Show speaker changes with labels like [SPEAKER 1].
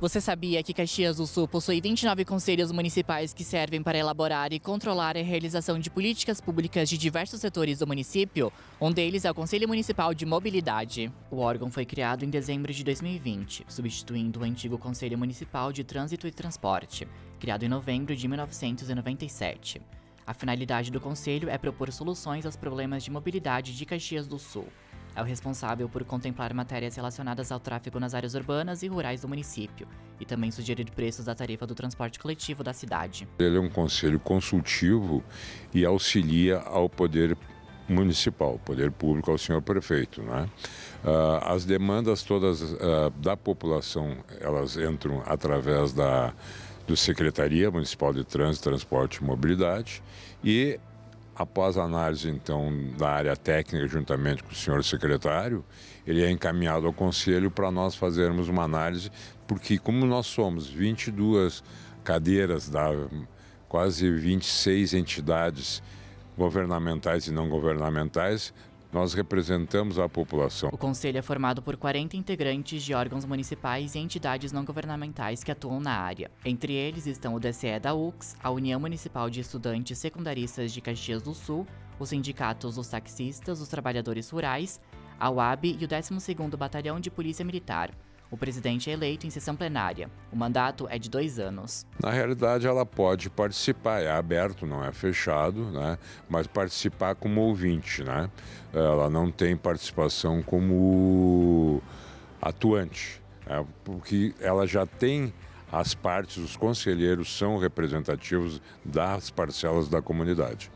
[SPEAKER 1] Você sabia que Caxias do Sul possui 29 conselhos municipais que servem para elaborar e controlar a realização de políticas públicas de diversos setores do município? Um deles é o Conselho Municipal de Mobilidade. O órgão foi criado em dezembro de 2020, substituindo o antigo Conselho Municipal de Trânsito e Transporte, criado em novembro de 1997. A finalidade do conselho é propor soluções aos problemas de mobilidade de Caxias do Sul. É o responsável por contemplar matérias relacionadas ao tráfego nas áreas urbanas e rurais do município, e também sugerir preços da tarifa do transporte coletivo da cidade.
[SPEAKER 2] Ele é um conselho consultivo e auxilia ao poder municipal, poder público, ao senhor prefeito, né? As demandas todas da população, elas entram através do Secretaria Municipal de Trânsito, Transporte e Mobilidade e após a análise, então, da área técnica, juntamente com o senhor secretário, ele é encaminhado ao conselho para nós fazermos uma análise, porque como nós somos 22 cadeiras da quase 26 entidades governamentais e não governamentais, nós representamos a população.
[SPEAKER 1] O conselho é formado por 40 integrantes de órgãos municipais e entidades não governamentais que atuam na área. Entre eles estão o DCE da UX, a União Municipal de Estudantes Secundaristas de Caxias do Sul, os sindicatos dos taxistas, os trabalhadores rurais, a UAB e o 12º Batalhão de Polícia Militar. O presidente é eleito em sessão plenária. O mandato é de 2 anos.
[SPEAKER 2] Na realidade, ela pode participar, é aberto, não é fechado, né? Mas participar como ouvinte, né? Ela não tem participação como atuante, né? Porque ela já tem as partes, os conselheiros são representativos das parcelas da comunidade.